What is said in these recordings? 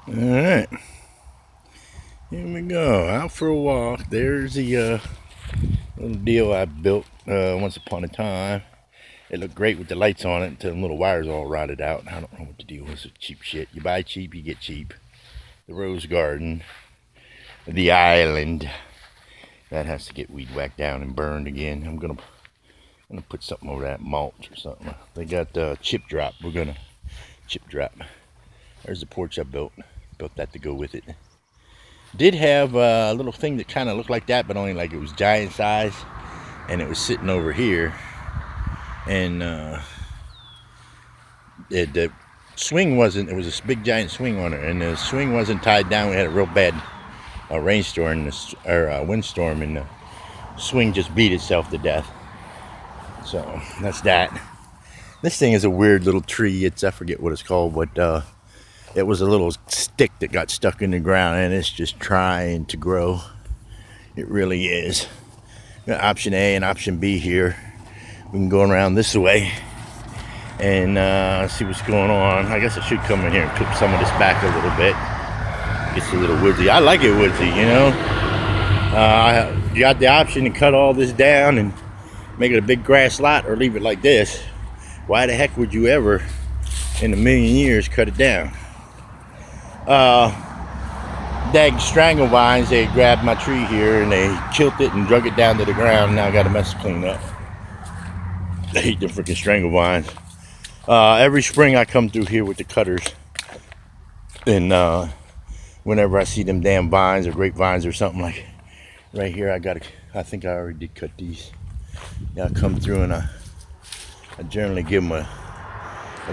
All right, here we go. Out for a walk. There's the little deal I built once upon a time. It looked great with the lights on it until the little wires all rotted out. I don't know what the deal was with cheap shit. You buy cheap, you get cheap. The rose garden, the island, that has to get weed whacked down and burned again. I'm gonna put something over that mulch or something. They got chip drop. We're gonna chip drop. There's the porch I built. Built that to go with it. Did have a little thing that kind of looked like that, but only like it was giant size, and it was sitting over here. And the swing wasn't. It was a big giant swing on it, and the swing wasn't tied down. We had a real bad rainstorm or windstorm, and the swing just beat itself to death. So that's that. This thing is a weird little tree. I forget what it's called, but it was a little stick that got stuck in the ground, and it's just trying to grow. It really is. Got option A and option B here. We can go around this way and see what's going on. I guess I should come in here and clip some of this back a little bit. Gets a little woodsy. I like it woodsy, you know. You got the option to cut all this down and make it a big grass lot, or leave it like this. Why the heck would you ever, in a million years, cut it down? Dag strangle vines, they grabbed my tree here and they killed it and drug it down to the ground. Now I got a mess to clean up. I hate them freaking strangle vines. Every spring I come through here with the cutters, and whenever I see them damn vines or grapevines or something, like right here, I think I already did cut these. Yeah, I come through and I generally give them a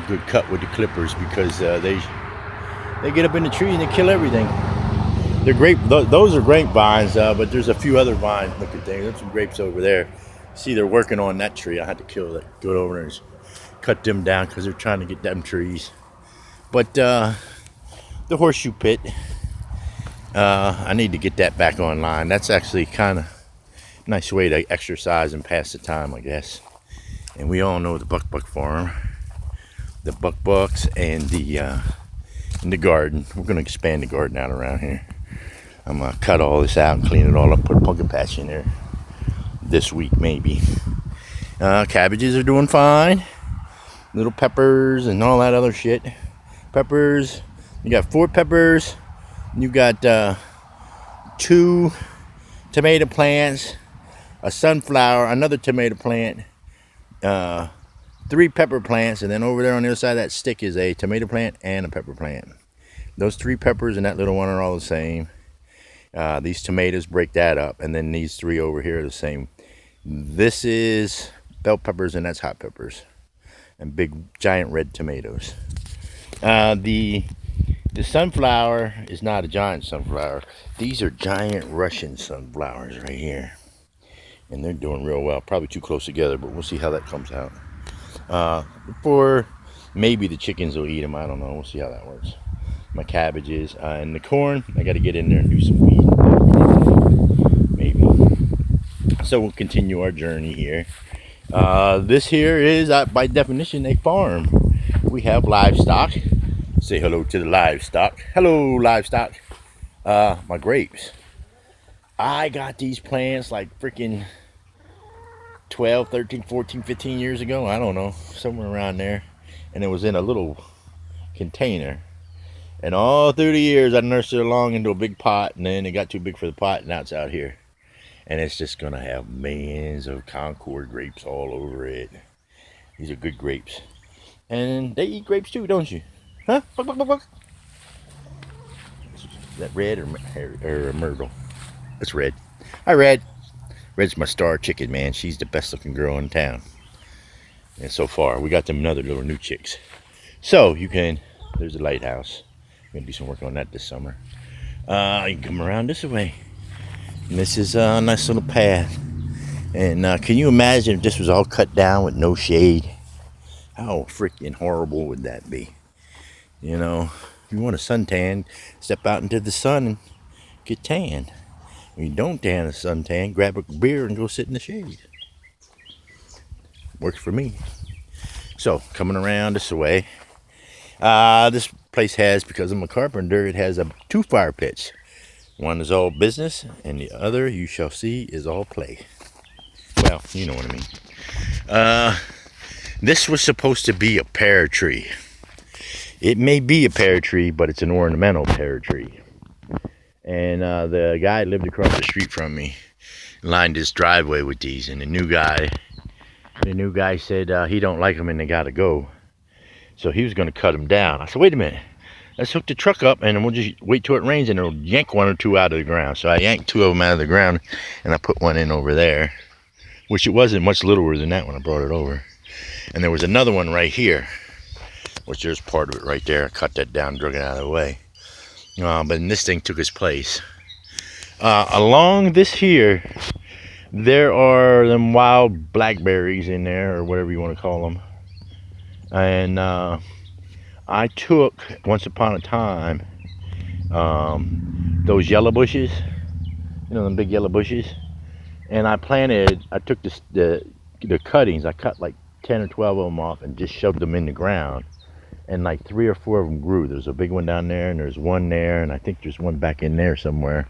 good cut with the clippers, because they get up in the tree and they kill everything. They're grape. Those are grapevines, but there's a few other vines. Look at there. There's some grapes over there. See, they're working on that tree. I had to kill that. Go over there and cut them down because they're trying to get them trees. But the horseshoe pit, I need to get that back online. That's actually kind of a nice way to exercise and pass the time, I guess. And we all know the Buck Farm, the Bucks, and the garden. We're gonna expand the garden out around here. I'm gonna cut all this out and clean it all up. Put a pumpkin patch in there this week, maybe. Cabbages are doing fine. Little peppers and all that other shit. Peppers. You got 4 peppers. You got 2 tomato plants, a sunflower, another tomato plant, 3 pepper plants, and then over there on the other side of that stick is a tomato plant and a pepper plant. Those 3 peppers and that little one are all the same. These tomatoes break that up, and then these 3 over here are the same. This is bell peppers, and that's hot peppers, and big giant red tomatoes. The sunflower is not a giant sunflower. These are giant Russian sunflowers right here, and they're doing real well. Probably too close together, but we'll see how that comes out. For maybe the chickens will eat them. I don't know. We'll see how that works. My cabbages and the corn, I got to get in there and do some weed. Maybe. So we'll continue our journey here. This here is, by definition, a farm. We have livestock. Say hello to the livestock. Hello, livestock. My grapes. I got these plants like freaking 12, 13, 14, 15 years ago. I don't know. Somewhere around there. And it was in a little container. And all through the years, I nursed it along into a big pot. And then it got too big for the pot. And now it's out here. And it's just going to have millions of Concord grapes all over it. These are good grapes. And they eat grapes too, don't you? Huh? Buck, buck, buck, buck. Is that red or Myrtle? It's red. Hi, Red. Red's my star chicken, man. She's the best looking girl in town. And so far, we got them another little new chicks. So you can, there's a lighthouse. I'm going to do some work on that this summer. You can come around this way. And this is a nice little path. And can you imagine if this was all cut down with no shade? How freaking horrible would that be? You know, if you want a suntan, step out into the sun and get tan. When you don't tan a suntan, grab a beer and go sit in the shade. Works for me. So, coming around this way. This place has, because I'm a carpenter, it has two fire pits. One is all business, and the other, you shall see, is all play. Well, you know what I mean. This was supposed to be a pear tree. It may be a pear tree, but it's an ornamental pear tree. And the guy lived across the street from me lined his driveway with these, and the new guy said he don't like them and they gotta go. So he was gonna cut them down. I said, wait a minute, let's hook the truck up and we'll just wait till it rains and it'll yank one or two out of the ground. So I yanked two of them out of the ground and I put one in over there, which it wasn't much littler than that when I brought it over. And there was another one right here, which there's part of it right there. I cut that down, drug it out of the way. But this thing took its place. Along this here, there are them wild blackberries in there, or whatever you want to call them. And I took, once upon a time, those yellow bushes, you know, them big yellow bushes, and I took the cuttings, I cut like 10 or 12 of them off and just shoved them in the ground. And like 3 or 4 of them grew. There's a big one down there, and there's one there, and I think there's one back in there somewhere.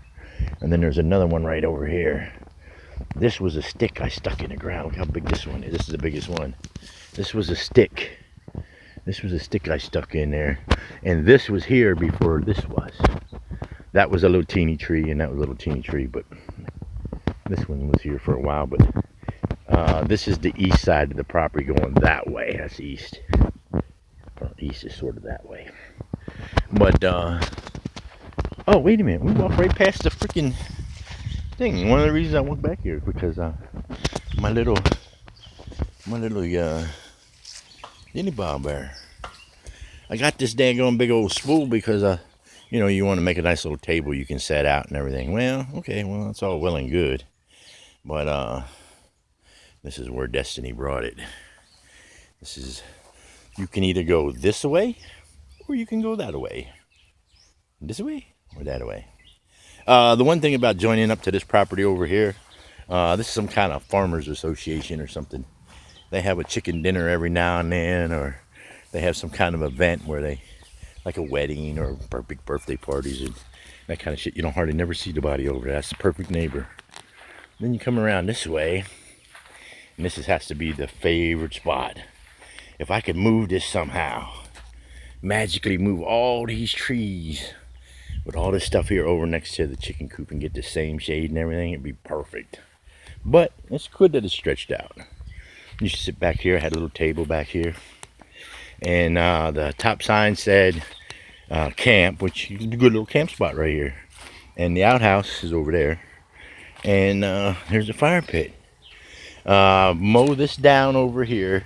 And then there's another one right over here. This was a stick I stuck in the ground. Look how big this one is. This is the biggest one. This was a stick. This was a stick I stuck in there. And this was here before this was. That was a little teeny tree, and that was a little teeny tree, but this one was here for a while. But this is the east side of the property going that way. That's east. East is sort of that way. But oh, wait a minute, we walked right past the freaking thing. One of the reasons I walked back here is because my little Jenny Bob there. I got this daggone big old spool because you know, you want to make a nice little table you can set out and everything. Well, okay, well, that's all well and good, but this is where destiny brought it. This is, you can either go this way or you can go that way. This way or that way. The one thing about joining up to this property over here, this is some kind of farmers association or something. They have a chicken dinner every now and then, or they have some kind of event where they, like a wedding or big birthday parties and that kind of shit. You don't hardly never see nobody over there. That's the perfect neighbor. Then you come around this way, and this has to be the favorite spot. If I could move this somehow, magically move all these trees with all this stuff here over next to the chicken coop and get the same shade and everything, it'd be perfect. But it's good that it's stretched out. You should sit back here. I had a little table back here, and the top sign said camp, which is a good little camp spot right here. And the outhouse is over there, and there's a fire pit. Mow this down over here,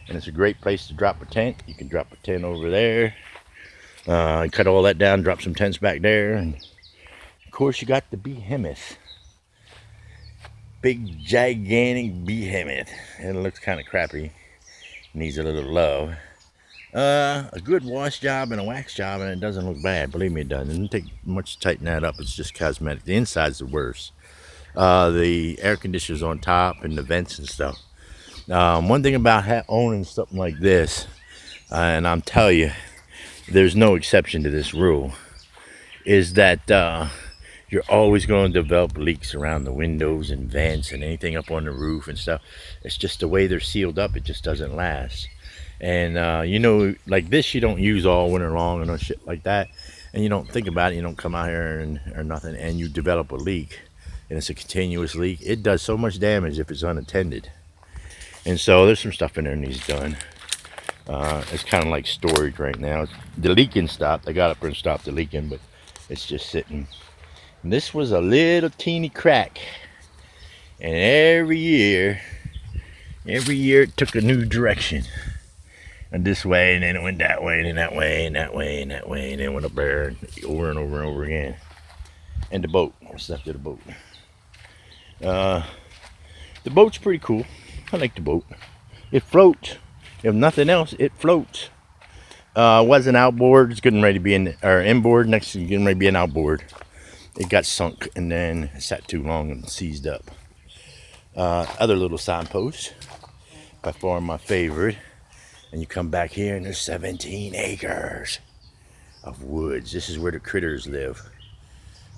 and it's a great place to drop a tent. You can drop a tent over there. Cut all that down, drop some tents back there, and of course you got the behemoth. Big gigantic behemoth. And it looks kind of crappy. Needs a little love. A good wash job and a wax job, and it doesn't look bad. Believe me, it doesn't. It doesn't take much to tighten that up. It's just cosmetic. The inside's the worst. The air conditioner's on top and the vents and stuff. One thing about owning something like this, and I'm telling you, there's no exception to this rule, is that you're always going to develop leaks around the windows and vents and anything up on the roof and stuff. It's just the way they're sealed up, it just doesn't last. And you know, like this, you don't use all winter long and no shit like that, and you don't think about it. You don't come out here or nothing, and you develop a leak, and it's a continuous leak. It does so much damage if it's unattended. And so there's some stuff in there that needs done. It's kind of like storage right now. The leaking stopped. I got up there and stopped the leaking, but it's just sitting. And this was a little teeny crack, and every year it took a new direction. And this way, and then it went that way, and then that way, and that way, and that way, and then went up there, and over and over and over again. And the boat. What's left of the boat? The boat's pretty cool. I like the boat. It floats. If nothing else, it floats. Was an outboard. It's getting ready to be inboard. Next to getting ready to be an outboard. It got sunk and then it sat too long and seized up. Other little signposts. By far my favorite. And you come back here and there's 17 acres. of woods. This is where the critters live.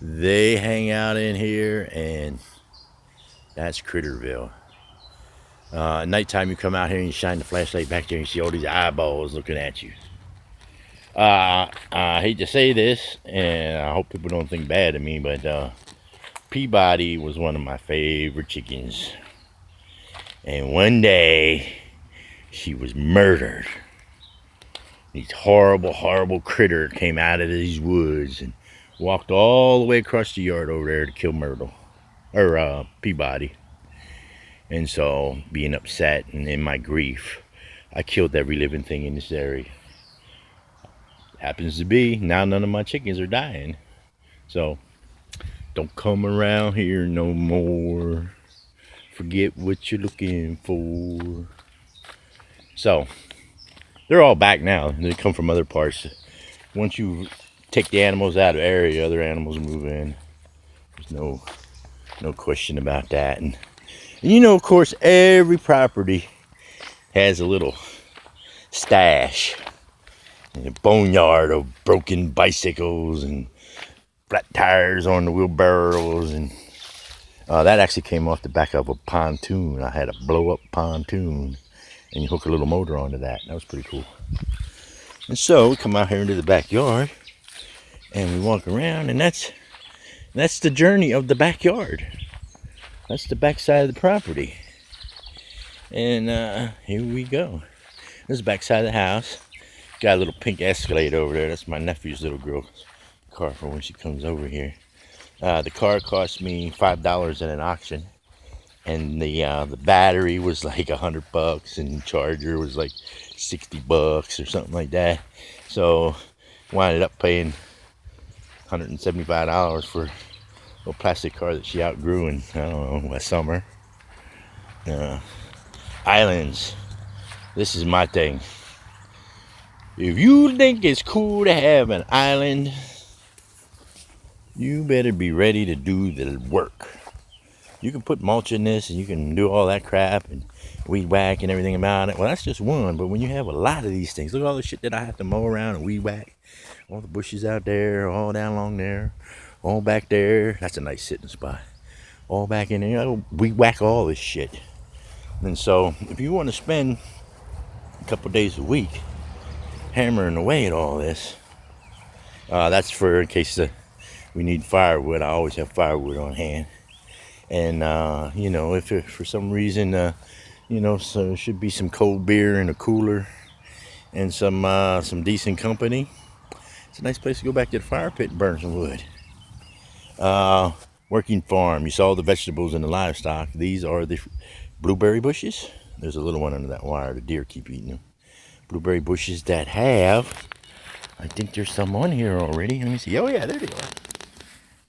They hang out in here, and that's Critterville. At nighttime, you come out here and you shine the flashlight back there and you see all these eyeballs looking at you. I hate to say this, and I hope people don't think bad of me, but Peabody was one of my favorite chickens. And one day, she was murdered. These horrible, horrible critter came out of these woods and walked all the way across the yard over there to kill Myrtle, or Peabody. And so, being upset and in my grief, I killed every living thing in this area. Happens to be, now none of my chickens are dying. So, don't come around here no more. Forget what you're looking for. So, they're all back now. They come from other parts. Once you take the animals out of the area, other animals move in. There's no question about that. And you know, of course, every property has a little stash. A boneyard of broken bicycles and flat tires on the wheelbarrows, and that actually came off the back of a pontoon. I had a blow-up pontoon, and you hook a little motor onto that. That was pretty cool. And so we come out here into the backyard, and we walk around, and that's the journey of the backyard. That's the backside of the property. And here we go. This is the backside of the house. Got a little pink Escalade over there. That's my nephew's little girl's car for when she comes over here. The car cost me $5 at an auction, and the battery was like $100, and the charger was like $60 or something like that. So wound up paying $175 for a little plastic car that she outgrew in, I don't know, last summer. Islands. This is my thing. If you think it's cool to have an island, you better be ready to do the work. You can put mulch in this, and you can do all that crap and weed whack and everything about it. Well, that's just one, but when you have a lot of these things, look at all the shit that I have to mow around and weed whack. All the bushes out there, all down along there, all back there. That's a nice sitting spot. All back in there, you know, weed whack all this shit. And so, if you want to spend a couple days a week hammering away at all this, that's for in case we need firewood. I always have firewood on hand. And you know, if for some reason you know, so there should be some cold beer in a cooler and some decent company, it's a nice place to go back to the fire pit and burn some wood. Working farm, you saw the vegetables and the livestock. These are the blueberry bushes. There's a little one under that wire. The deer keep eating them. Blueberry bushes that have, I think there's some on here already. Let me see. Oh yeah, there they are.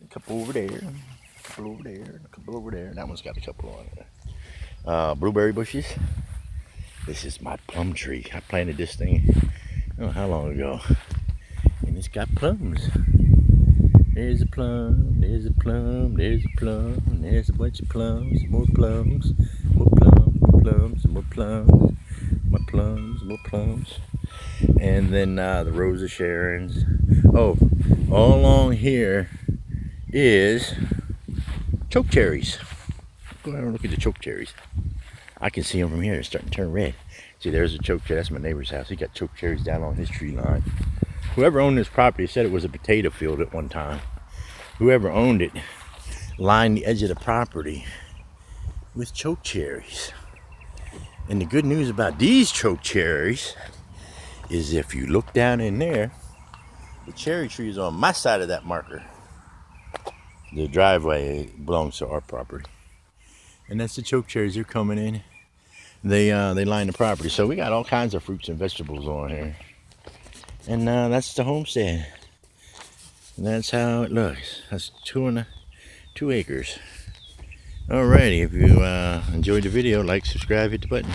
A couple over there, a couple over there, a couple over there. That one's got a couple on it. Blueberry bushes. This is my plum tree. I planted this thing, I don't know how long ago, and it's got plums. There's a plum, there's a plum, there's a plum, and there's a bunch of plums, more plums, more plums, more plums, more plums. My plums, more plums, and then the Rose of Sharon's. Oh, all along here is choke cherries. Go ahead and look at the choke cherries. I can see them from here. They're starting to turn red. See, there's a choke cherry. That's my neighbor's house. He got choke cherries down on his tree line. Whoever owned this property said it was a potato field at one time. Whoever owned it lined the edge of the property with choke cherries. And the good news about these choke cherries is if you look down in there, the cherry tree is on my side of that marker. The driveway belongs to our property. And that's the choke cherries. They're coming in. They line the property. So we got all kinds of fruits and vegetables on here. And that's the homestead. And that's how it looks. That's 2 acres. Alrighty, if you enjoyed the video, like, subscribe, hit the button.